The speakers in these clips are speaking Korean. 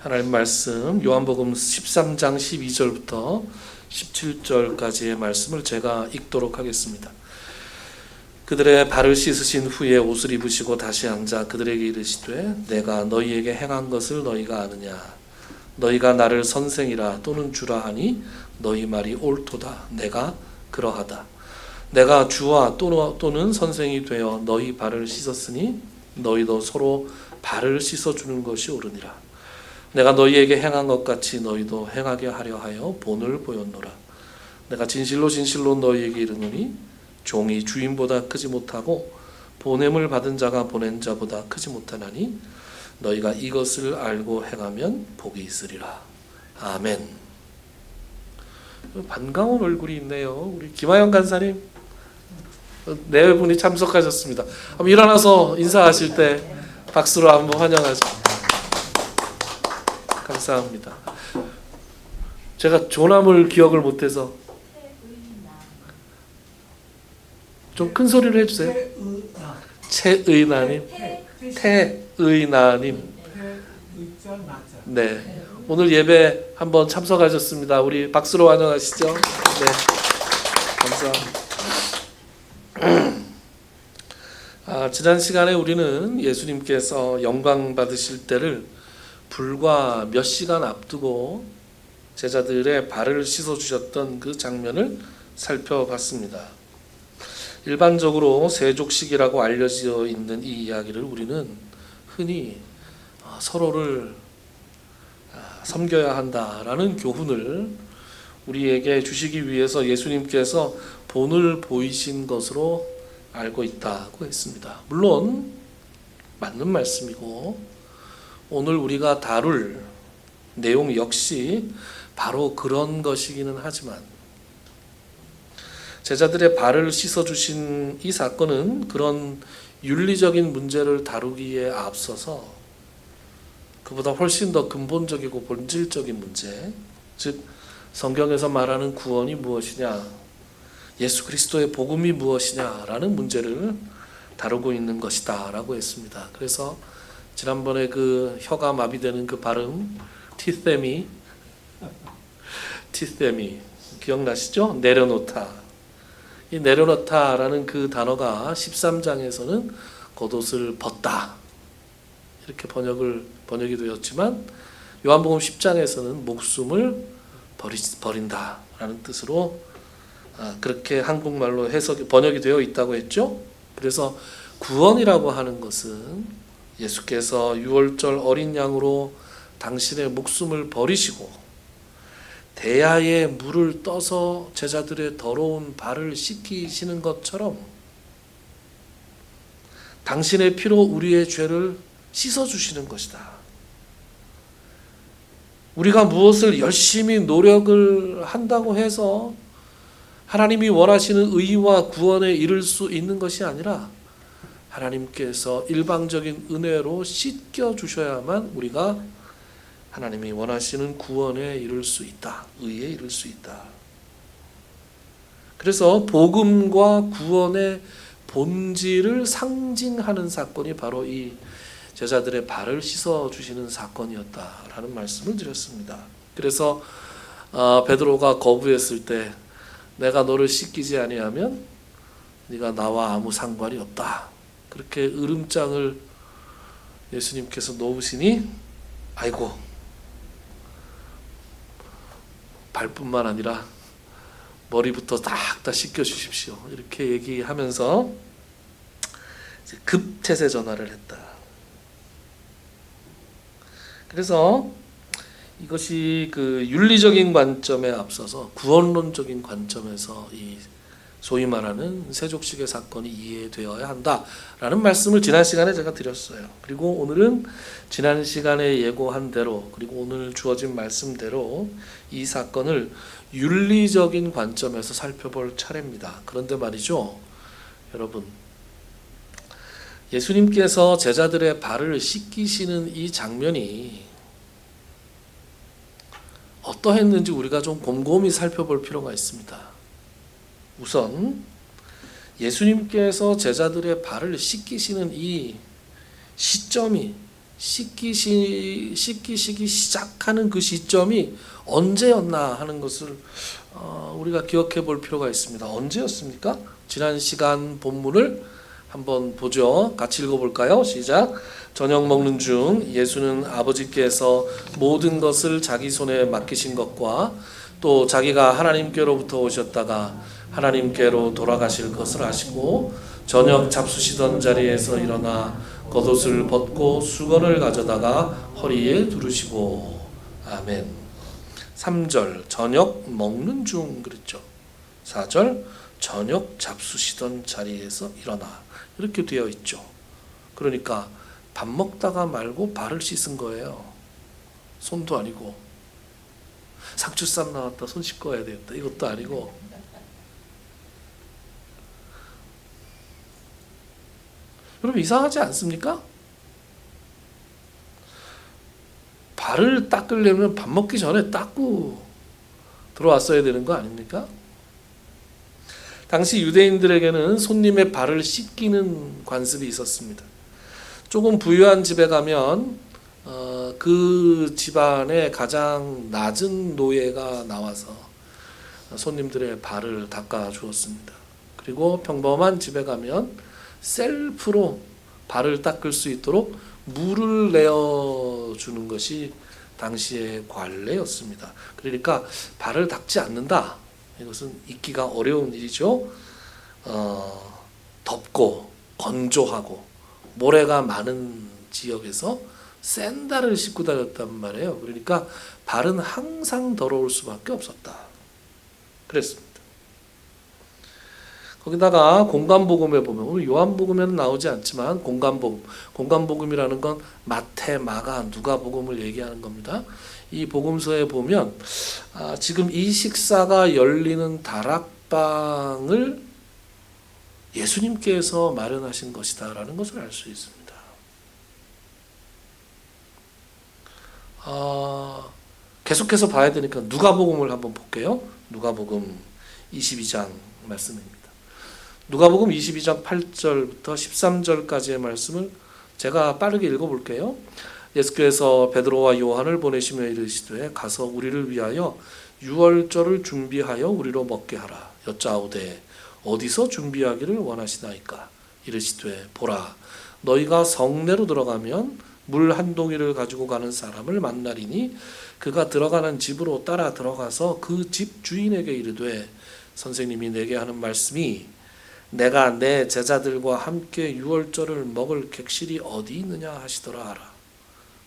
하나님 말씀 요한복음 13장 12절부터 17절까지의 말씀을 제가 읽도록 하겠습니다. 그들의 발을 씻으신 후에 옷을 입으시고 다시 앉아 그들에게 이르시되 내가 너희에게 행한 것을 너희가 아느냐 너희가 나를 선생이라 또는 주라 하니 너희 말이 옳도다. 내가 그러하다. 내가 주와 또는 선생이 되어 너희 발을 씻었으니 너희도 서로 발을 씻어주는 것이 옳으니라. 내가 너희에게 행한 것 같이 너희도 행하게 하려 하여 본을 보였노라. 내가 진실로 진실로 너희에게 이르노니 종이 주인보다 크지 못하고 보냄을 받은 자가 보낸 자보다 크지 못하나니 너희가 이것을 알고 행하면 복이 있으리라. 아멘. 반가운 얼굴이 있네요. 우리 김하영 간사님 네 분이 참석하셨습니다. 한번 일어나서 인사하실 때 박수로 한번 환영하죠. 감사합니다. 제가 조남을 기억을 못해서 좀 큰 소리를 해주세요. 최의나님, 태의나님. 네, 오늘 예배 한번 참석하셨습니다. 우리 박수로 환영하시죠. 네, 감사합니다. 지난 시간에 우리는 예수님께서 영광 받으실 때를 불과 몇 시간 앞두고 제자들의 발을 씻어주셨던 그 장면을 살펴봤습니다. 일반적으로 세족식이라고 알려져 있는 이 이야기를 우리는 흔히 서로를 섬겨야 한다라는 교훈을 우리에게 주시기 위해서 예수님께서 본을 보이신 것으로 알고 있다고 했습니다. 물론 맞는 말씀이고 오늘 우리가 다룰 내용 역시 바로 그런 것이기는 하지만 제자들의 발을 씻어주신 이 사건은 그런 윤리적인 문제를 다루기에 앞서서 그보다 훨씬 더 근본적이고 본질적인 문제, 즉 성경에서 말하는 구원이 무엇이냐, 예수 그리스도의 복음이 무엇이냐라는 문제를 다루고 있는 것이다 라고 했습니다. 그래서 지난번에 그 혀가 마비되는 그 발음 티세미 기억나시죠? 내려놓다. 이 내려놓다라는 그 단어가 13장에서는 겉옷을 벗다 이렇게 번역이 되었지만 요한복음 10장에서는 목숨을 버린다라는 뜻으로 그렇게 한국말로 번역이 되어 있다고 했죠. 그래서 구원이라고 하는 것은 예수께서 유월절 어린 양으로 당신의 목숨을 버리시고 대야에 물을 떠서 제자들의 더러운 발을 씻기시는 것처럼 당신의 피로 우리의 죄를 씻어주시는 것이다. 우리가 무엇을 열심히 노력을 한다고 해서 하나님이 원하시는 의와 구원에 이를 수 있는 것이 아니라 하나님께서 일방적인 은혜로 씻겨주셔야만 우리가 하나님이 원하시는 구원에 이를 수 있다. 의에 이를 수 있다. 그래서 복음과 구원의 본질을 상징하는 사건이 바로 이 제자들의 발을 씻어주시는 사건이었다라는 말씀을 드렸습니다. 그래서 베드로가 거부했을 때 내가 너를 씻기지 아니하면 네가 나와 아무 상관이 없다. 그렇게 으름장을 예수님께서 놓으시니 아이고 발뿐만 아니라 머리부터 다 씻겨주십시오. 이렇게 얘기하면서 급태세 전화를 했다. 그래서 이것이 그 윤리적인 관점에 앞서서 구원론적인 관점에서 이 소위 말하는 세족식의 사건이 이해되어야 한다라는 말씀을 지난 시간에 제가 드렸어요. 그리고 오늘은 지난 시간에 예고한 대로 그리고 오늘 주어진 말씀대로 이 사건을 윤리적인 관점에서 살펴볼 차례입니다. 그런데 말이죠, 여러분, 예수님께서 제자들의 발을 씻기시는 이 장면이 어떠했는지 우리가 좀 곰곰이 살펴볼 필요가 있습니다. 우선 예수님께서 제자들의 발을 씻기시는 이 시점이 씻기시기 시작하는 그 시점이 언제였나 하는 것을 우리가 기억해 볼 필요가 있습니다. 언제였습니까? 지난 시간 본문을 한번 보죠. 같이 읽어볼까요? 시작. 저녁 먹는 중 예수는 아버지께서 모든 것을 자기 손에 맡기신 것과 또 자기가 하나님께로부터 오셨다가 하나님께로 돌아가실 것을 아시고 저녁 잡수시던 자리에서 일어나 겉옷을 벗고 수건을 가져다가 허리에 두르시고. 아멘. 3절 저녁 먹는 중 그랬죠. 4절 저녁 잡수시던 자리에서 일어나 이렇게 되어 있죠. 그러니까 밥 먹다가 말고 발을 씻은 거예요. 손도 아니고 상추쌈 나왔다 손 씻고 와야 되겠다 이것도 아니고 여러분 이상하지 않습니까? 발을 닦으려면 밥 먹기 전에 닦고 들어왔어야 되는 거 아닙니까? 당시 유대인들에게는 손님의 발을 씻기는 관습이 있었습니다. 조금 부유한 집에 가면 그 집안의 가장 낮은 노예가 나와서 손님들의 발을 닦아 주었습니다. 그리고 평범한 집에 가면 셀프로 발을 닦을 수 있도록 물을 내어주는 것이 당시의 관례였습니다. 그러니까 발을 닦지 않는다. 이것은 잊기가 어려운 일이죠. 덥고 건조하고 모래가 많은 지역에서 샌들을 신고 다녔단 말이에요. 그러니까 발은 항상 더러울 수밖에 없었다. 그랬습니다. 거기다가 공간복음에 보면 오늘 요한복음에는 나오지 않지만 공간복음이라는 건 마태, 마가, 누가복음을 얘기하는 겁니다. 이 복음서에 보면 지금 이 식사가 열리는 다락방을 예수님께서 마련하신 것이다라는 것을 알 수 있습니다. 계속해서 봐야 되니까 누가복음을 한번 볼게요. 누가복음 22장 말씀입니다. 누가복음 22장 8절부터 13절까지의 말씀을 제가 빠르게 읽어볼게요. 예수께서 베드로와 요한을 보내시며 이르시되 가서 우리를 위하여 유월절을 준비하여 우리로 먹게 하라. 여짜오되 어디서 준비하기를 원하시나이까? 이르시되 보라 너희가 성내로 들어가면 물 한 동이를 가지고 가는 사람을 만나리니 그가 들어가는 집으로 따라 들어가서 그 집 주인에게 이르되 선생님이 내게 하는 말씀이 내가 내 제자들과 함께 유월절을 먹을 객실이 어디 있느냐 하시더라 하라.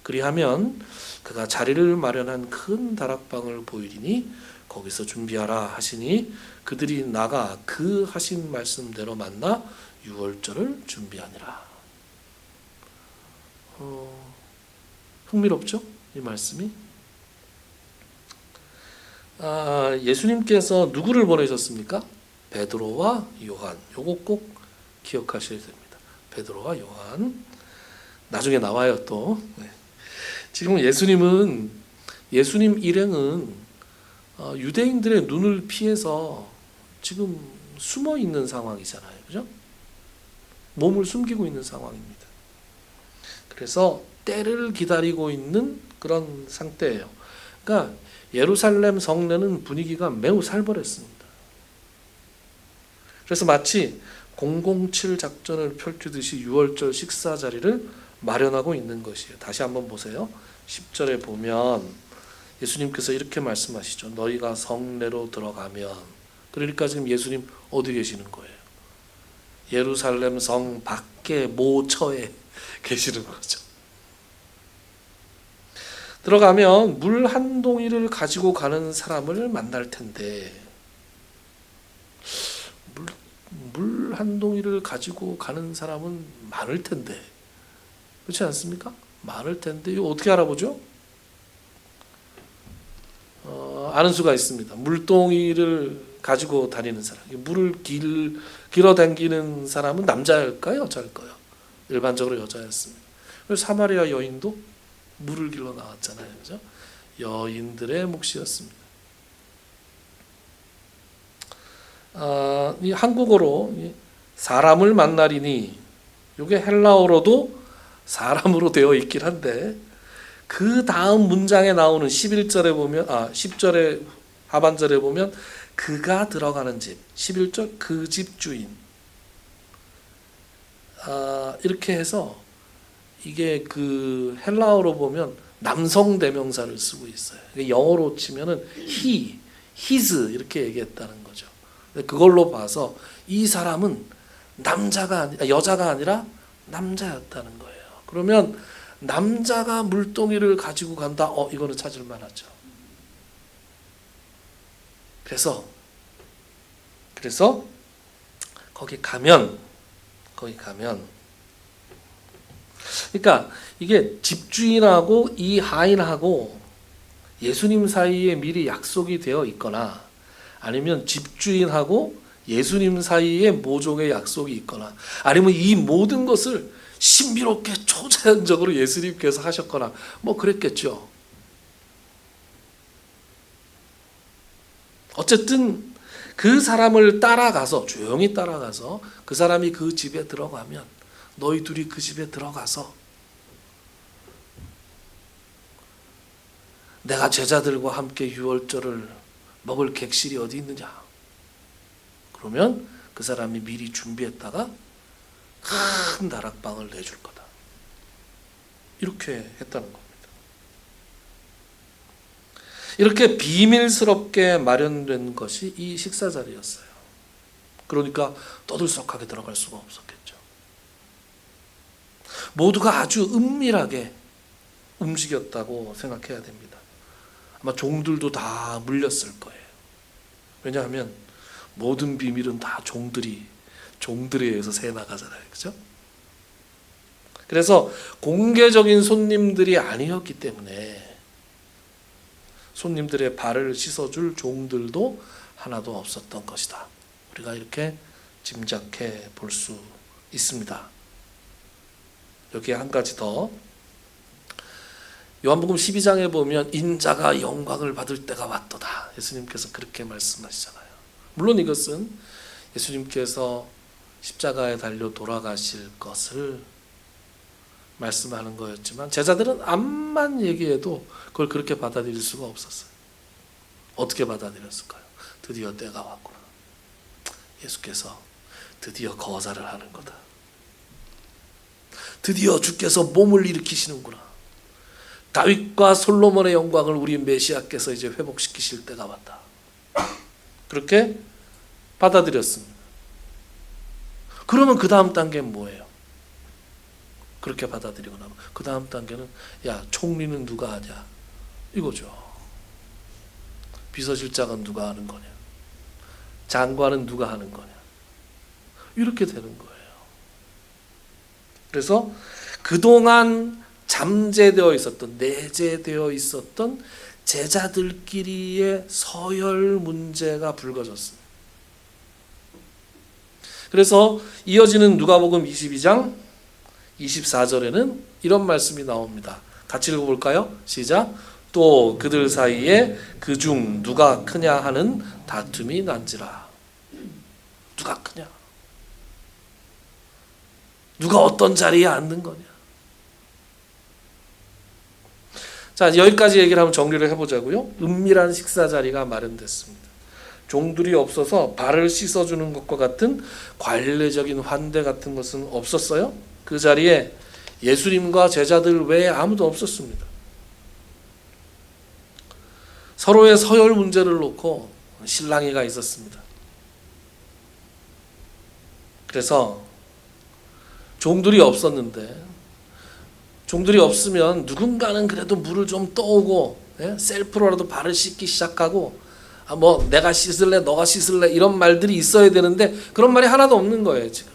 그리하면 그가 자리를 마련한 큰 다락방을 보이리니 거기서 준비하라 하시니 그들이 나가 그 하신 말씀대로 만나 유월절을 준비하니라. 흥미롭죠? 이 말씀이. 예수님께서 누구를 보내셨습니까? 베드로와 요한. 요거 꼭 기억하셔야 됩니다. 베드로와 요한. 나중에 나와요 또. 지금 예수님 일행은 유대인들의 눈을 피해서 지금 숨어 있는 상황이잖아요. 그죠? 몸을 숨기고 있는 상황입니다. 그래서 때를 기다리고 있는 그런 상태예요. 그러니까 예루살렘 성내는 분위기가 매우 살벌했습니다. 그래서 마치 007 작전을 펼치듯이 유월절 식사 자리를 마련하고 있는 것이에요. 다시 한번 보세요. 10절에 보면 예수님께서 이렇게 말씀하시죠. 너희가 성내로 들어가면, 그러니까 지금 예수님 어디 계시는 거예요? 예루살렘 성 밖에 모처에 계시는 거죠. 들어가면 물 한 동이를 가지고 가는 사람을 만날 텐데, 물 한 동이를 가지고 가는 사람은 많을 텐데, 그렇지 않습니까? 많을 텐데 이거 어떻게 알아보죠? 아는 수가 있습니다. 물동이를 가지고 다니는 사람, 물을 길어 당기는 사람은 남자일까요, 여자일까요? 일반적으로 여자였습니다. 그래서 사마리아 여인도 물을 길러 나왔잖아요, 그죠? 여인들의 몫이었습니다. 이 한국어로 사람을 만나리니, 이게 헬라어로도 사람으로 되어 있긴 한데 그 다음 문장에 나오는 11절에 보면 10절에 하반절에 보면 그가 들어가는 집, 11절 그 집 주인, 이렇게 해서 이게 그 헬라어로 보면 남성 대명사를 쓰고 있어요. 영어로 치면은 he, his 이렇게 얘기했다는 거죠. 그걸로 봐서 이 사람은 여자가 아니라 남자였다는 거예요. 그러면 남자가 물동이를 가지고 간다. 이거는 찾을 만하죠. 그래서 거기 가면 그러니까 이게 집주인하고 이 하인하고 예수님 사이에 미리 약속이 되어 있거나 아니면 집주인하고 예수님 사이에 모종의 약속이 있거나 아니면 이 모든 것을 신비롭게 초자연적으로 예수님께서 하셨거나 뭐 그랬겠죠. 어쨌든 그 사람을 따라가서 조용히 따라가서 그 사람이 그 집에 들어가면 너희 둘이 그 집에 들어가서 내가 제자들과 함께 유월절을 먹을 객실이 어디 있느냐? 그러면 그 사람이 미리 준비했다가 큰 다락방을 내줄 거다. 이렇게 했다는 겁니다. 이렇게 비밀스럽게 마련된 것이 이 식사 자리였어요. 그러니까 떠들썩하게 들어갈 수가 없었겠죠. 모두가 아주 은밀하게 움직였다고 생각해야 됩니다. 아마 종들도 다 물렸을 거예요. 왜냐하면 모든 비밀은 다 종들에 의해서 새 나가잖아요. 그죠? 그래서 공개적인 손님들이 아니었기 때문에 손님들의 발을 씻어줄 종들도 하나도 없었던 것이다. 우리가 이렇게 짐작해 볼 수 있습니다. 여기에 한 가지 더. 요한복음 12장에 보면 인자가 영광을 받을 때가 왔도다. 예수님께서 그렇게 말씀하시잖아요. 물론 이것은 예수님께서 십자가에 달려 돌아가실 것을 말씀하는 거였지만 제자들은 암만 얘기해도 그걸 그렇게 받아들일 수가 없었어요. 어떻게 받아들였을까요? 드디어 때가 왔구나. 예수께서 드디어 거사를 하는 거다. 드디어 주께서 몸을 일으키시는구나. 다윗과 솔로몬의 영광을 우리 메시아께서 이제 회복시키실 때가 왔다. 그렇게 받아들였습니다. 그러면 그 다음 단계는 뭐예요? 그렇게 받아들이고 나면 그 다음 단계는 야, 총리는 누가 하냐? 이거죠. 비서실장은 누가 하는 거냐? 장관은 누가 하는 거냐? 이렇게 되는 거예요. 그래서 그동안 잠재되어 있었던, 내재되어 있었던 제자들끼리의 서열 문제가 불거졌습니다. 그래서 이어지는 누가복음 22장 24절에는 이런 말씀이 나옵니다. 같이 읽어볼까요? 시작. 또 그들 사이에 그중 누가 크냐 하는 다툼이 난지라. 누가 크냐? 누가 어떤 자리에 앉는 거냐? 자, 여기까지 얘기를 한번 정리를 해보자고요. 은밀한 식사 자리가 마련됐습니다. 종들이 없어서 발을 씻어주는 것과 같은 관례적인 환대 같은 것은 없었어요. 그 자리에 예수님과 제자들 외에 아무도 없었습니다. 서로의 서열 문제를 놓고 실랑이가 있었습니다. 그래서 종들이 없었는데, 종들이 없으면 누군가는 그래도 물을 좀 떠오고 셀프로라도 발을 씻기 시작하고 뭐 내가 씻을래 너가 씻을래 이런 말들이 있어야 되는데 그런 말이 하나도 없는 거예요 지금.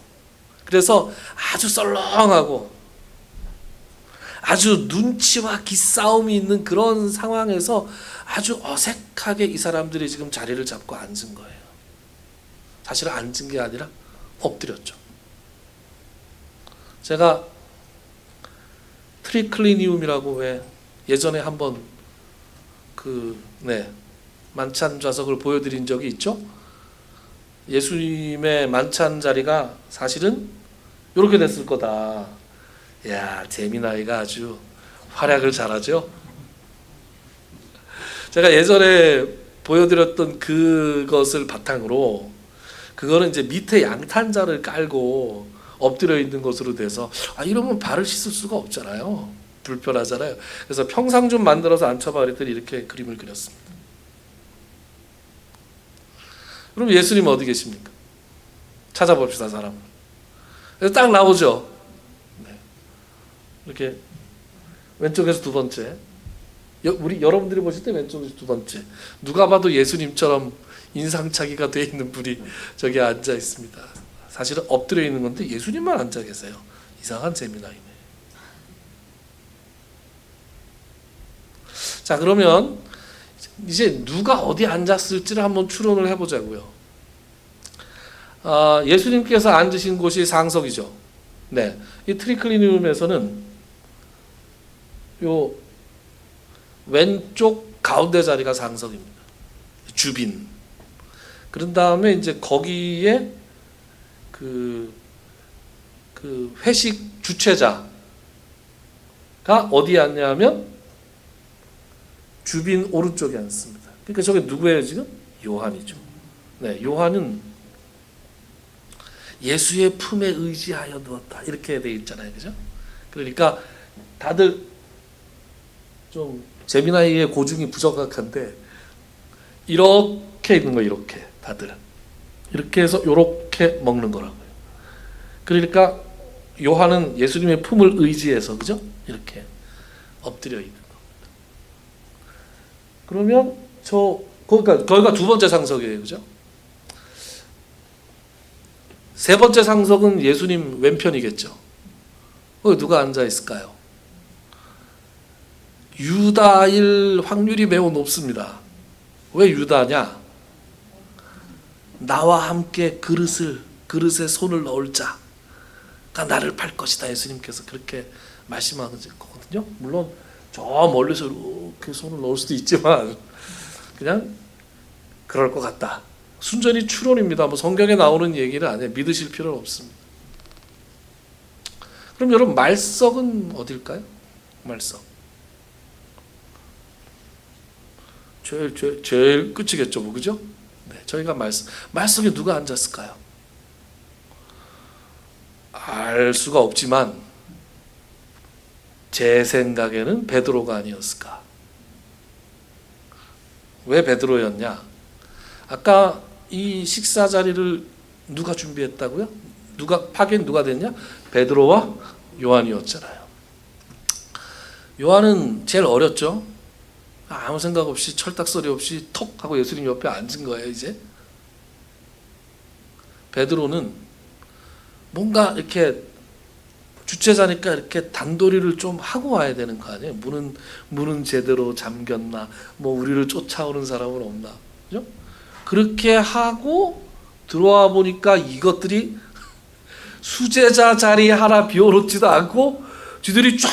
그래서 아주 썰렁하고 아주 눈치와 기싸움이 있는 그런 상황에서 아주 어색하게 이 사람들이 지금 자리를 잡고 앉은 거예요. 사실은 앉은 게 아니라 엎드렸죠. 제가 트리클리니움이라고 왜 예전에 한번 만찬 좌석을 보여드린 적이 있죠. 예수님의 만찬 자리가 사실은 이렇게 됐을 거다. 야, 재미나이가 아주 활약을 잘하죠. 제가 예전에 보여드렸던 그것을 바탕으로, 그거는 이제 밑에 양탄자를 깔고 엎드려 있는 것으로 돼서, 이러면 발을 씻을 수가 없잖아요. 불편하잖아요. 그래서 평상 좀 만들어서 앉혀봐 그랬더니 이렇게 그림을 그렸습니다. 그럼 예수님 어디 계십니까? 찾아봅시다, 사람. 그래서 딱 나오죠. 네. 이렇게 왼쪽에서 두 번째, 여러분들이 보실 때 왼쪽에서 두 번째, 누가 봐도 예수님처럼 인상착의가 돼 있는 분이 저기 앉아 있습니다. 사실은 엎드려 있는 건데 예수님만 앉아 계세요. 이상한 재미나이네. 자, 그러면 이제 누가 어디 앉았을지를 한번 추론을 해보자고요. 예수님께서 앉으신 곳이 상석이죠. 네, 이 트리클리니움에서는 요 왼쪽 가운데 자리가 상석입니다. 주빈. 그런 다음에 이제 거기에 그 회식 주최자가 어디에 앉냐면 주빈 오른쪽에 앉습니다. 그러니까 저게 누구예요 지금? 요한이죠. 네, 요한은 예수의 품에 의지하여 누웠다 이렇게 돼 있잖아요, 그죠? 그러니까 다들 좀 재미나이의 고증이 부정확한데 이렇게 있는 거예요. 이렇게 다들 이렇게 해서 이렇게 먹는 거라고요. 그러니까 요한은 예수님의 품을 의지해서, 그죠? 이렇게 엎드려 있는 겁니다. 그러면 거기가 두 번째 상석이에요, 그죠? 세 번째 상석은 예수님 왼편이겠죠. 거기 누가 앉아 있을까요? 유다일 확률이 매우 높습니다. 왜 유다냐? 나와 함께 그릇에 손을 넣을 자가 나를 팔 것이다. 예수님께서 그렇게 말씀하는 거거든요. 물론 저 멀리서 이렇게 손을 넣을 수도 있지만 그냥 그럴 것 같다. 순전히 추론입니다. 뭐 성경에 나오는 얘기는 아니에요. 믿으실 필요는 없습니다. 그럼 여러분, 말석은 어딜까요? 말석. 제일 끝이겠죠, 뭐, 그죠? 네, 저희가 말석에 누가 앉았을까요? 알 수가 없지만 제 생각에는 베드로가 아니었을까. 왜 베드로였냐? 아까 이 식사 자리를 누가 준비했다고요? 파견 누가 됐냐? 베드로와 요한이었잖아요. 요한은 제일 어렸죠. 아무 생각 없이 철딱서리 없이 톡 하고 예수님 옆에 앉은 거예요. 이제 베드로는 뭔가 이렇게 주최자니까 이렇게 단도리를 좀 하고 와야 되는 거 아니에요? 문은 제대로 잠겼나? 뭐 우리를 쫓아오는 사람은 없나? 그죠? 그렇게 하고 들어와 보니까 이것들이 수제자 자리 하나 비워놓지도 않고 쥐들이 쫙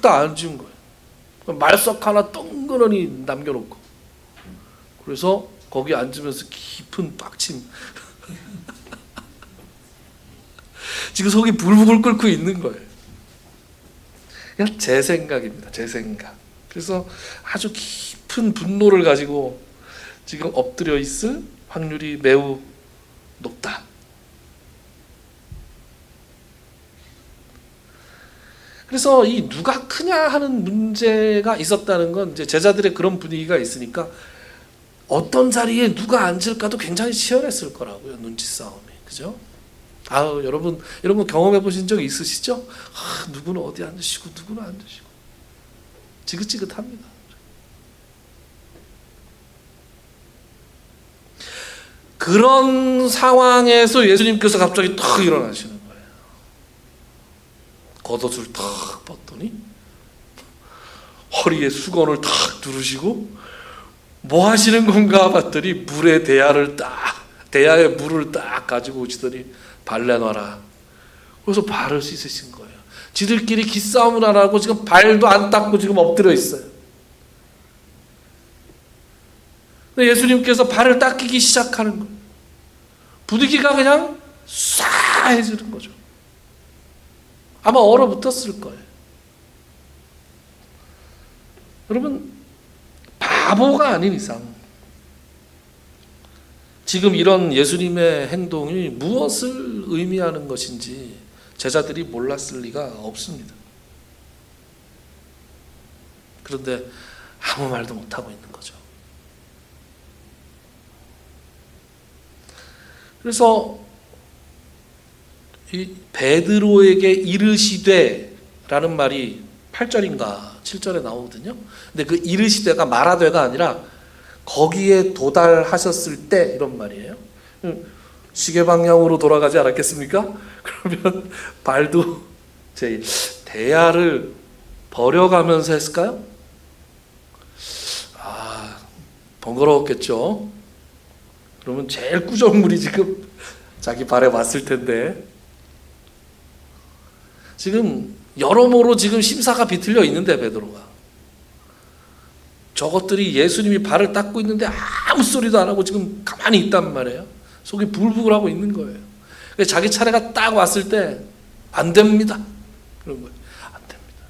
다 앉은 거예요. 말석 하나 덩그러니 남겨놓고. 그래서 거기 앉으면서 깊은 빡침. 지금 속이 불불 끓고 있는 거예요. 그냥 제 생각입니다. 제 생각. 그래서 아주 깊은 분노를 가지고 지금 엎드려 있을 확률이 매우 높다. 그래서 이 누가 크냐 하는 문제가 있었다는 건 이제 제자들의 그런 분위기가 있으니까 어떤 자리에 누가 앉을까도 굉장히 치열했을 거라고요. 눈치 싸움이. 그죠? 여러분 이런 거 경험해 보신 적 있으시죠? 누구는 어디 앉으시고 누구는 앉으시고 지긋지긋합니다. 그런 상황에서 예수님께서 갑자기 탁 일어나시는 거예요. 겉옷을 탁 벗더니 허리에 수건을 탁 두르시고 뭐 하시는 건가 봤더니 대야에 물을 딱 가지고 오시더니 발내 놔라. 그래서 발을 씻으신 거예요. 지들끼리 기싸움을 안 하고 지금 발도 안 닦고 지금 엎드려 있어요. 근데 예수님께서 발을 닦이기 시작하는 거예요. 분위기가 그냥 쏴해지는 거죠. 아마 얼어붙었을 거예요. 여러분, 바보가 아닌 이상 지금 이런 예수님의 행동이 무엇을 의미하는 것인지 제자들이 몰랐을 리가 없습니다. 그런데 아무 말도 못하고 있는 거죠. 그래서 이 베드로에게 이르시되 라는 말이 8절인가 7절에 나오거든요. 근데 그 이르시되가 말하되가 아니라 거기에 도달하셨을 때 이런 말이에요. 시계 방향으로 돌아가지 않았겠습니까? 그러면 발도 제 대야를 버려가면서 했을까요? 번거로웠겠죠. 그러면 제일 꾸정물이 지금 자기 발에 왔을 텐데 지금 여러모로 지금 심사가 비틀려 있는데 베드로가 저것들이 예수님이 발을 닦고 있는데 아무 소리도 안 하고 지금 가만히 있단 말이에요. 속이 부글부글 하고 있는 거예요. 자기 차례가 딱 왔을 때 안 됩니다. 그런 거예요. 안 됩니다.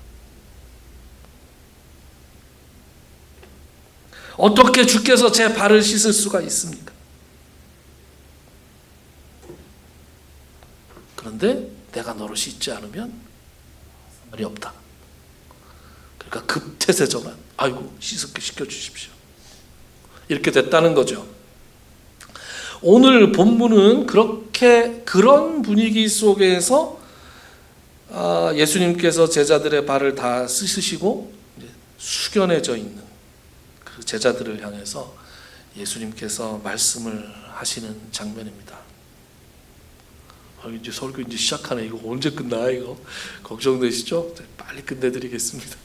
어떻게 주께서 제 발을 씻을 수가 있습니까? 그런데 내가 너를 씻지 않으면 말이 없다. 그러니까 급태세저만 아이고 씻게 시켜주십시오. 이렇게 됐다는 거죠. 오늘 본문은 그런 분위기 속에서 예수님께서 제자들의 발을 다 씻으시고 숙연해져 있는 그 제자들을 향해서 예수님께서 말씀을 하시는 장면입니다. 이제 설교 이제 시작하네. 이거 언제 끝나? 이거 걱정되시죠? 빨리 끝내드리겠습니다.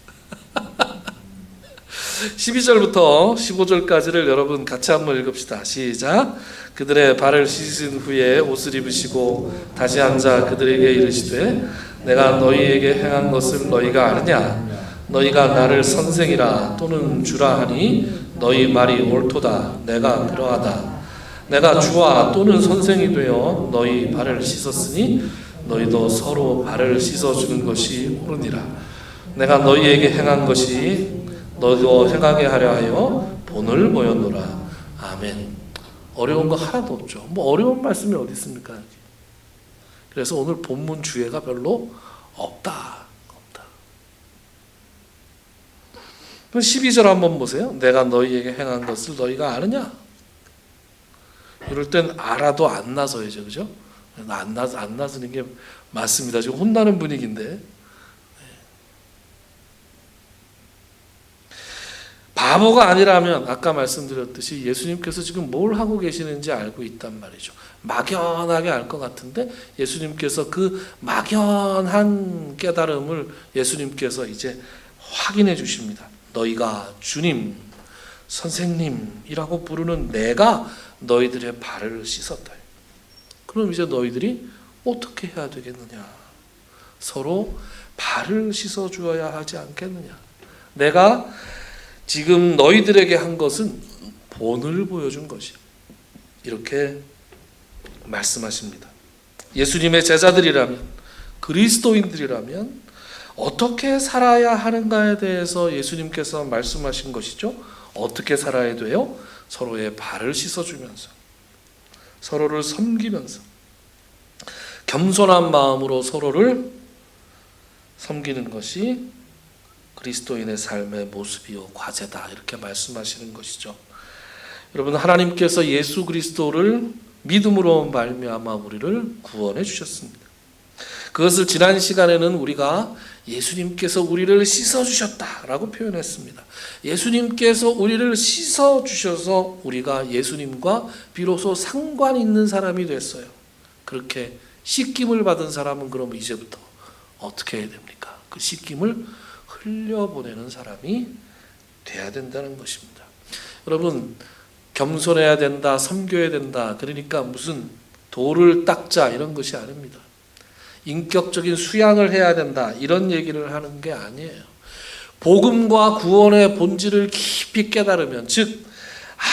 12절부터 15절까지를 여러분 같이 한번 읽읍시다. 시작. 그들의 발을 씻으신 후에 옷을 입으시고 다시 앉아 그들에게 이르시되 내가 너희에게 행한 것을 너희가 아느냐? 너희가 나를 선생이라 또는 주라 하니 너희 말이 옳도다. 내가 그러하다. 내가 주와 또는 선생이 되어 너희 발을 씻었으니 너희도 서로 발을 씻어주는 것이 옳으니라. 내가 너희에게 행한 것이 너희도 행하게 하려 하여 본을 보였노라. 아멘. 어려운 거 하나도 없죠. 뭐 어려운 말씀이 어디 있습니까? 그래서 오늘 본문 주제가 별로 없다. 12절 한번 보세요. 내가 너희에게 행한 것을 너희가 아느냐? 이럴 땐 알아도 안 나서야죠. 그죠? 안 나서는 게 맞습니다. 지금 혼나는 분위기인데. 바보가 아니라면 아까 말씀드렸듯이 예수님께서 지금 뭘 하고 계시는지 알고 있단 말이죠. 막연하게 알 것 같은데 예수님께서 그 막연한 깨달음을 예수님께서 이제 확인해 주십니다. 너희가 주님, 선생님이라고 부르는 내가 너희들의 발을 씻었다. 그럼 이제 너희들이 어떻게 해야 되겠느냐? 서로 발을 씻어 주어야 하지 않겠느냐? 내가 지금 너희들에게 한 것은 본을 보여준 것이야. 이렇게 말씀하십니다. 예수님의 제자들이라면, 그리스도인들이라면 어떻게 살아야 하는가에 대해서 예수님께서 말씀하신 것이죠. 어떻게 살아야 돼요? 서로의 발을 씻어주면서, 서로를 섬기면서, 겸손한 마음으로 서로를 섬기는 것이 그리스도인의 삶의 모습이요 과제다. 이렇게 말씀하시는 것이죠. 여러분, 하나님께서 예수 그리스도를 믿음으로 말미암아 우리를 구원해 주셨습니다. 그것을 지난 시간에는 우리가 예수님께서 우리를 씻어주셨다라고 표현했습니다. 예수님께서 우리를 씻어주셔서 우리가 예수님과 비로소 상관 있는 사람이 됐어요. 그렇게 씻김을 받은 사람은 그럼 이제부터 어떻게 해야 됩니까? 그 씻김을 흘려보내는 사람이 돼야 된다는 것입니다. 여러분, 겸손해야 된다, 섬겨야 된다, 그러니까 무슨 돌을 닦자 이런 것이 아닙니다. 인격적인 수양을 해야 된다 이런 얘기를 하는 게 아니에요. 복음과 구원의 본질을 깊이 깨달으면, 즉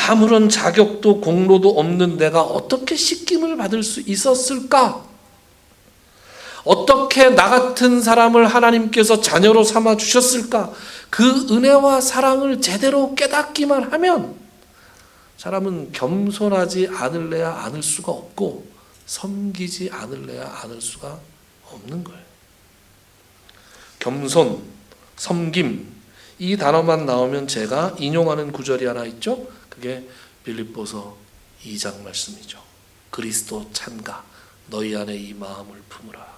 아무런 자격도 공로도 없는 내가 어떻게 씻김을 받을 수 있었을까? 어떻게 나 같은 사람을 하나님께서 자녀로 삼아 주셨을까? 그 은혜와 사랑을 제대로 깨닫기만 하면 사람은 겸손하지 않을래야 않을 수가 없고 섬기지 않을래야 않을 수가 없는 거예요. 겸손, 섬김, 이 단어만 나오면 제가 인용하는 구절이 하나 있죠. 그게 빌립보서 2장 말씀이죠. 그리스도 찬가 너희 안에 이 마음을 품으라.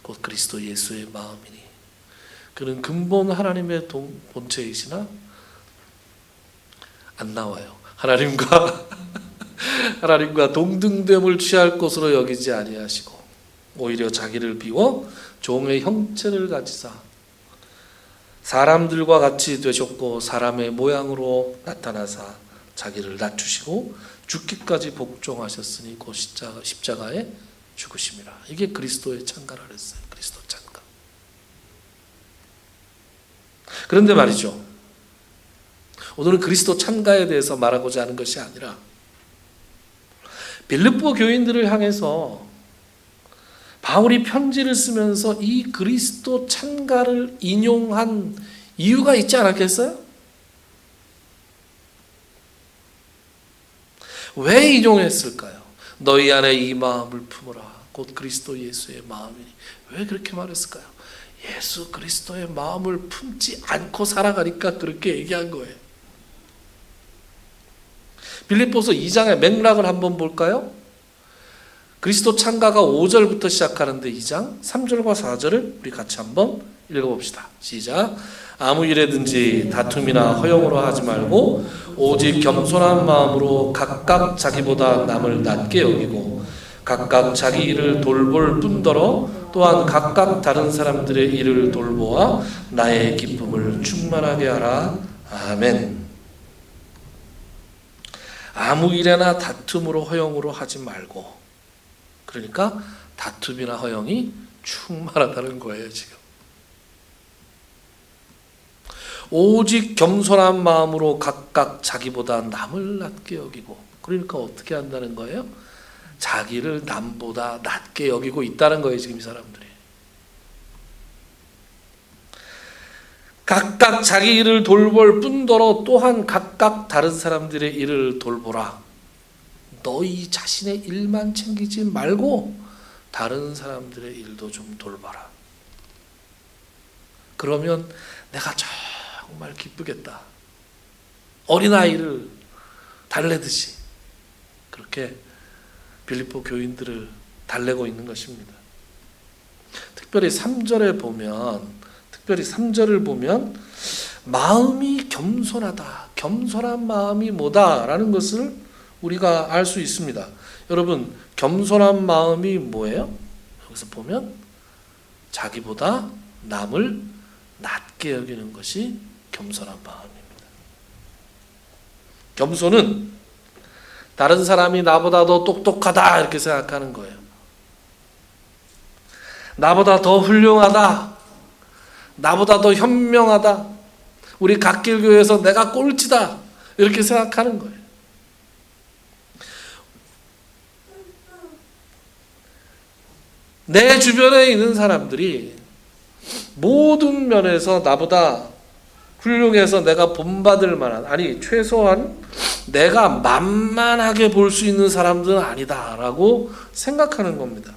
곧 그리스도 예수의 마음이니 그는 근본 하나님의 본체이시나 안 나와요. 하나님과 동등됨을 취할 것으로 여기지 아니하시고 오히려 자기를 비워 종의 형체를 가지사 사람들과 같이 되셨고 사람의 모양으로 나타나사 자기를 낮추시고 죽기까지 복종하셨으니 곧 십자가에 죽으심이라. 이게 그리스도의 찬가라 그랬어요. 그리스도 찬가. 그런데 말이죠, 오늘은 그리스도 찬가에 대해서 말하고자 하는 것이 아니라 빌립보 교인들을 향해서 바울이 편지를 쓰면서 이 그리스도 찬가를 인용한 이유가 있지 않았겠어요? 왜 인용했을까요? 너희 안에 이 마음을 품으라. 곧 그리스도 예수의 마음이니. 왜 그렇게 말했을까요? 예수 그리스도의 마음을 품지 않고 살아가니까 그렇게 얘기한 거예요. 빌립보서 2장의 맥락을 한번 볼까요? 그리스도 찬가가 5절부터 시작하는데 2장 3절과 4절을 우리 같이 한번 읽어봅시다. 시작. 아무 일에든지 다툼이나 허용으로 하지 말고 오직 겸손한 마음으로 각각 자기보다 남을 낮게 여기고 각각 자기 일을 돌볼 뿐더러 또한 각각 다른 사람들의 일을 돌보아 나의 기쁨을 충만하게 하라. 아멘. 아무 일에나 다툼으로 허용으로 하지 말고, 그러니까 다툼이나 허용이 충만하다는 거예요. 지금 오직 겸손한 마음으로 각각 자기보다 남을 낮게 여기고, 그러니까 어떻게 한다는 거예요? 자기를 남보다 낮게 여기고 있다는 거예요. 지금 이 사람들이 각각 자기 일을 돌볼 뿐더러 또한 각각 다른 사람들의 일을 돌보라. 너희 자신의 일만 챙기지 말고 다른 사람들의 일도 좀 돌봐라. 그러면 내가 정말 기쁘겠다. 어린아이를 달래듯이 그렇게 빌립보 교인들을 달래고 있는 것입니다. 특별히 3절을 보면 마음이 겸손하다. 겸손한 마음이 뭐다라는 것을 우리가 알 수 있습니다. 여러분, 겸손한 마음이 뭐예요? 여기서 보면 자기보다 남을 낮게 여기는 것이 겸손한 마음입니다. 겸손은 다른 사람이 나보다 더 똑똑하다 이렇게 생각하는 거예요. 나보다 더 훌륭하다. 나보다 더 현명하다. 우리 갓길교회에서 내가 꼴찌다. 이렇게 생각하는 거예요. 내 주변에 있는 사람들이 모든 면에서 나보다 훌륭해서 내가 본받을 만한, 아니 최소한 내가 만만하게 볼 수 있는 사람들은 아니다라고 생각하는 겁니다.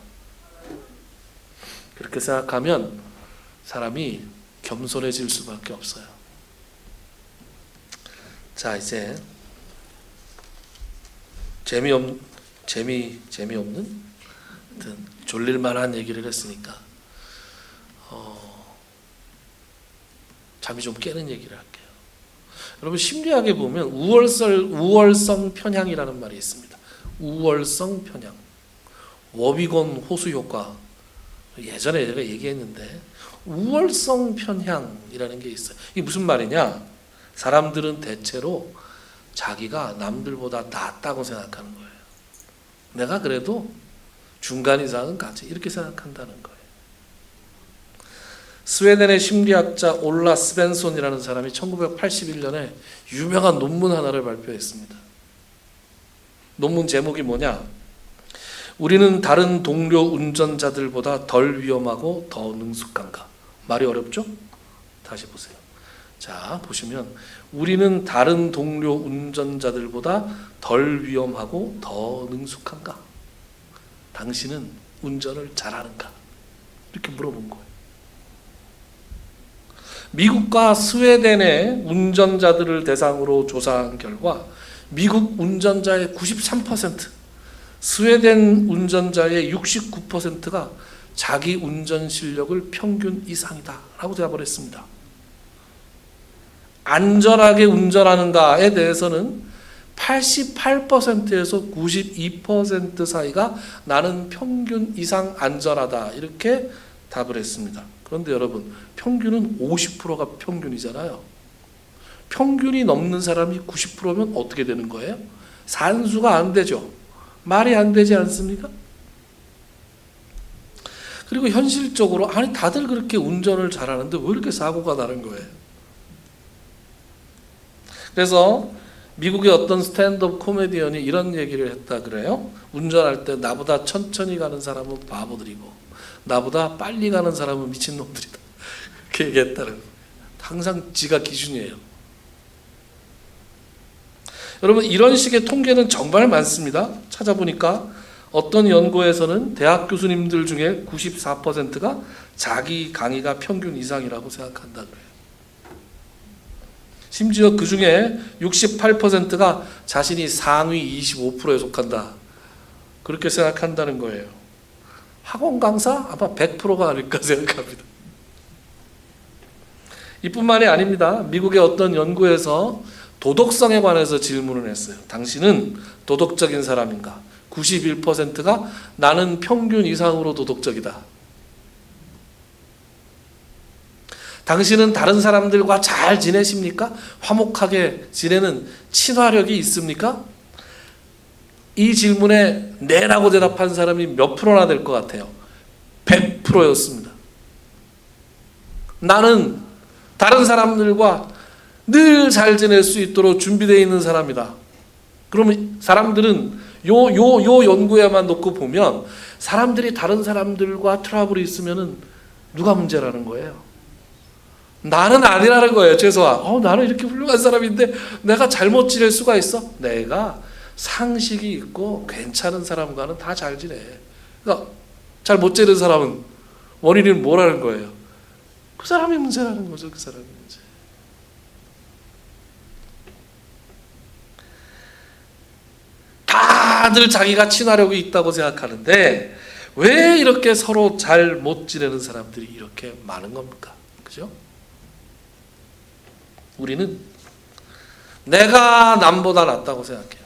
그렇게 생각하면 사람이 겸손해질 수밖에 없어요. 자, 이제 재미없는 졸릴만한 얘기를 했으니까 잠이 좀 깨는 얘기를 할게요. 여러분, 심리학에 보면 우월성 편향이라는 말이 있습니다. 우월성 편향, 워비건 호수 효과. 예전에 제가 얘기했는데 우월성 편향이라는 게 있어요. 이게 무슨 말이냐? 사람들은 대체로 자기가 남들보다 낫다고 생각하는 거예요. 내가 그래도 중간 이상은 가지, 이렇게 생각한다는 거예요. 스웨덴의 심리학자 올라 스벤손이라는 사람이 1981년에 유명한 논문 하나를 발표했습니다. 논문 제목이 뭐냐? 우리는 다른 동료 운전자들보다 덜 위험하고 더 능숙한가? 말이 어렵죠? 다시 보세요. 자, 보시면 우리는 다른 동료 운전자들보다 덜 위험하고 더 능숙한가? 당신은 운전을 잘하는가? 이렇게 물어본 거예요. 미국과 스웨덴의 운전자들을 대상으로 조사한 결과 미국 운전자의 93%, 스웨덴 운전자의 69%가 자기 운전 실력을 평균 이상이다 라고 대답을 했습니다. 안전하게 운전하는가에 대해서는 88%에서 92% 사이가 나는 평균 이상 안전하다 이렇게 답을 했습니다. 그런데 여러분, 평균은 50%가 평균이잖아요. 평균이 넘는 사람이 90%면 어떻게 되는 거예요? 산수가 안 되죠. 말이 안 되지 않습니까? 그리고 현실적으로 아니 다들 그렇게 운전을 잘하는데 왜 이렇게 사고가 나는 거예요? 그래서 미국의 어떤 스탠드업 코미디언이 이런 얘기를 했다 그래요. 운전할 때 나보다 천천히 가는 사람은 바보들이고 나보다 빨리 가는 사람은 미친놈들이다. 그렇게 얘기했다는 거예요. 항상 지가 기준이에요. 여러분, 이런 식의 통계는 정말 많습니다. 찾아보니까 어떤 연구에서는 대학 교수님들 중에 94%가 자기 강의가 평균 이상이라고 생각한다 그래요. 심지어 그 중에 68%가 자신이 상위 25%에 속한다. 그렇게 생각한다는 거예요. 학원 강사 아마 100%가 아닐까 생각합니다. 이뿐만이 아닙니다. 미국의 어떤 연구에서 도덕성에 관해서 질문을 했어요. 당신은 도덕적인 사람인가? 91%가 나는 평균 이상으로 도덕적이다. 당신은 다른 사람들과 잘 지내십니까? 화목하게 지내는 친화력이 있습니까? 이 질문에 네라고 대답한 사람이 몇 프로나 될 것 같아요? 100%였습니다. 나는 다른 사람들과 늘 잘 지낼 수 있도록 준비되어 있는 사람이다. 그러면 사람들은 요 연구에만 놓고 보면 사람들이 다른 사람들과 트러블이 있으면은 누가 문제라는 거예요? 나는 아니라는 거예요. 최소한 나는 이렇게 훌륭한 사람인데 내가 잘못 지낼 수가 있어? 내가 상식이 있고 괜찮은 사람과는 다 잘 지내. 그러니까 잘 못 지내는 사람은 원인은 뭐라는 거예요? 그 사람이 문제라는 거죠. 그 사람이 문제. 다들 자기가 친화력이 있다고 생각하는데 왜 이렇게 서로 잘 못 지내는 사람들이 이렇게 많은 겁니까? 그죠? 우리는 내가 남보다 낫다고 생각해요.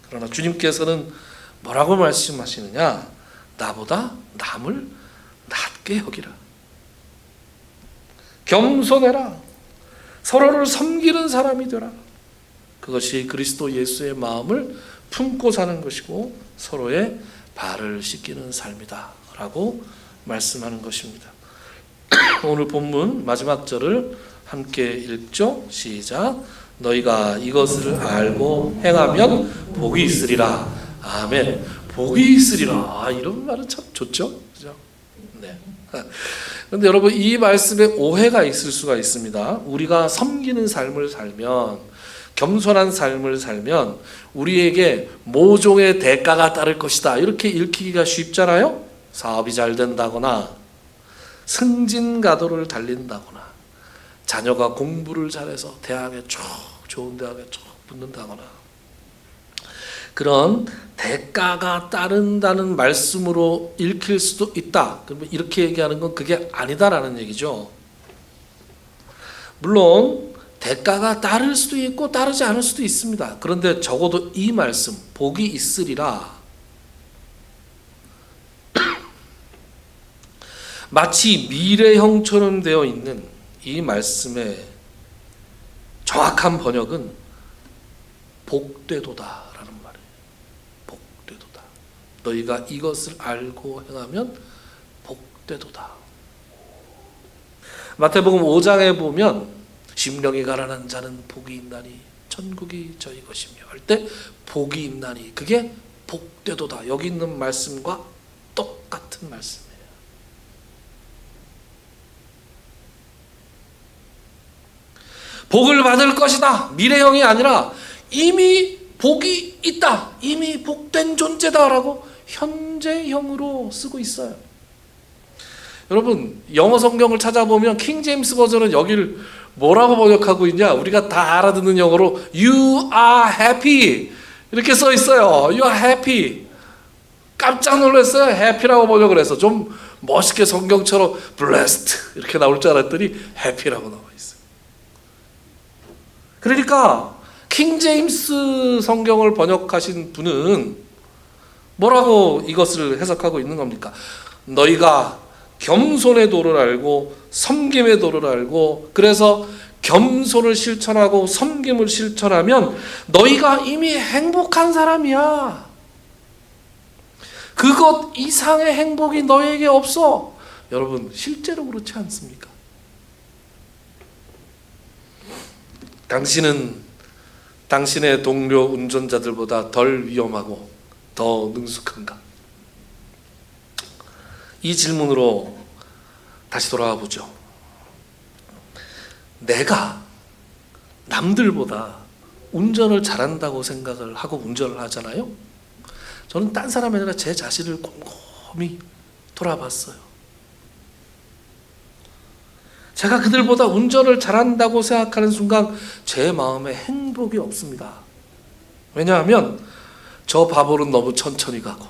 그러나 주님께서는 뭐라고 말씀하시느냐? 나보다 남을 낮게 여기라. 겸손해라. 서로를 섬기는 사람이 되라. 그것이 그리스도 예수의 마음을 품고 사는 것이고 서로의 발을 씻기는 삶이다 라고 말씀하는 것입니다. 오늘 본문 마지막 절을 함께 읽죠. 시작. 너희가 이것을 알고 행하면 복이 있으리라. 아멘. 복이 있으리라. 이런 말은 참 좋죠. 그죠? 네. 그런데 여러분, 이 말씀에 오해가 있을 수가 있습니다. 우리가 섬기는 삶을 살면, 겸손한 삶을 살면 우리에게 모종의 대가가 따를 것이다. 이렇게 읽히기가 쉽잖아요. 사업이 잘 된다거나 승진가도를 달린다거나 자녀가 공부를 잘해서 대학에 좋은 대학에 붙는다거나 그런 대가가 따른다는 말씀으로 읽힐 수도 있다. 그러면 이렇게 얘기하는 건 그게 아니다라는 얘기죠. 물론 대가가 따를 수도 있고 따르지 않을 수도 있습니다. 그런데 적어도 이 말씀 복이 있으리라 마치 미래형처럼 되어 있는 이 말씀의 정확한 번역은 복되도다라는 말이에요. 복되도다. 너희가 이것을 알고 행하면 복되도다. 마태복음 5장에 보면 심령이 가난한 자는 복이 있나니 천국이 저희 것이며 할 때 복이 있나니 그게 복되도다. 여기 있는 말씀과 똑같은 말씀이에요. 복을 받을 것이다. 미래형이 아니라 이미 복이 있다. 이미 복된 존재다라고 현재형으로 쓰고 있어요. 여러분, 영어 성경을 찾아보면 킹 제임스 버전은 여기를 뭐라고 번역하고 있냐? 우리가 다 알아듣는 영어로 You are happy 이렇게 써 있어요. You are happy. 깜짝 놀랐어요. happy라고 번역을 해서 좀 멋있게 성경처럼 blessed 이렇게 나올 줄 알았더니 happy라고 나와 있어요. 그러니까 킹 제임스 성경을 번역하신 분은 뭐라고 이것을 해석하고 있는 겁니까? 너희가 겸손의 도를 알고 섬김의 도를 알고 그래서 겸손을 실천하고 섬김을 실천하면 너희가 이미 행복한 사람이야. 그것 이상의 행복이 너에게 없어. 여러분, 실제로 그렇지 않습니까? 당신은 당신의 동료 운전자들보다 덜 위험하고 더 능숙한가? 이 질문으로 다시 돌아와 보죠. 내가 남들보다 운전을 잘한다고 생각을 하고 운전을 하잖아요. 저는 딴 사람이 아니라 제 자신을 곰곰이 돌아봤어요. 제가 그들보다 운전을 잘한다고 생각하는 순간 제 마음에 행복이 없습니다. 왜냐하면 저 바보는 너무 천천히 가고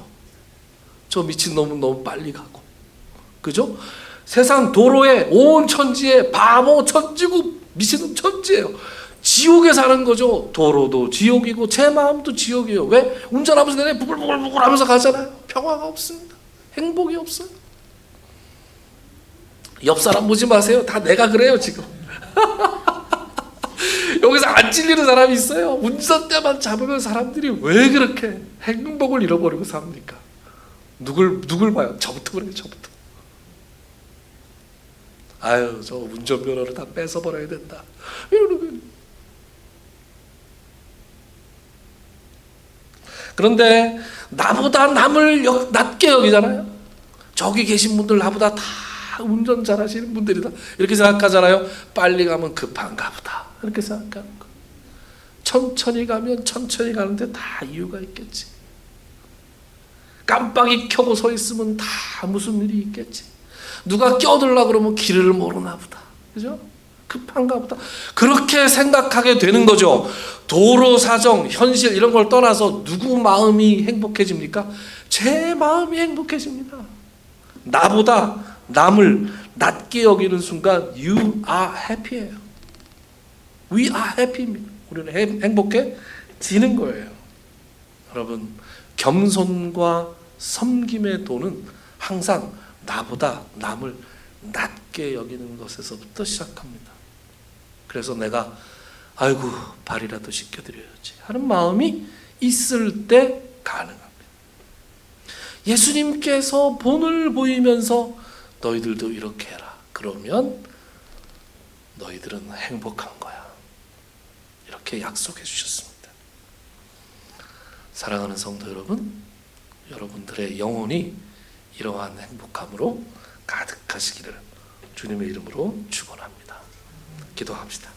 저 미친놈은 너무 빨리 가고, 그죠? 세상 도로에 온 천지에 바보 천지고 미친놈 천지예요. 지옥에 사는 거죠. 도로도 지옥이고 제 마음도 지옥이에요. 왜? 운전하면서 내내 부글부글 하면서 가잖아요. 평화가 없습니다. 행복이 없어요. 옆 사람 보지 마세요. 다 내가 그래요 지금. 여기서 안 찔리는 사람이 있어요. 운전대만 잡으면 사람들이 왜 그렇게 행복을 잃어버리고 삽니까? 누굴 봐요? 저부터 그래요. 저부터. 아유, 저 운전면허를 다 뺏어버려야 된다. 이러는. 그런데 나보다 남을 낮게 여기잖아요. 저기 계신 분들 나보다 다 운전 잘하시는 분들이다. 이렇게 생각하잖아요. 빨리 가면 급한가 보다. 이렇게 생각하는 거. 천천히 가면 천천히 가는데 다 이유가 있겠지. 깜빡이 켜고 서 있으면 다 무슨 일이 있겠지. 누가 껴들라 그러면 길을 모르나 보다. 그죠? 급한가 보다. 그렇게 생각하게 되는 거죠. 도로 사정, 현실 이런 걸 떠나서 누구 마음이 행복해집니까? 제 마음이 행복해집니다. 나보다 남을 낮게 여기는 순간 You are happy예요. We are happy입니다. 우리는 행복해지는 거예요. 여러분, 겸손과 섬김의 도는 항상 나보다 남을 낮게 여기는 것에서부터 시작합니다. 그래서 내가 아이고 발이라도 씻겨드려야지 하는 마음이 있을 때 가능합니다. 예수님께서 본을 보이면서 너희들도 이렇게 해라. 그러면 너희들은 행복한 거야. 이렇게 약속해 주셨습니다. 사랑하는 성도 여러분, 여러분들의 영혼이 이러한 행복함으로 가득하시기를 주님의 이름으로 축원합니다. 기도합시다.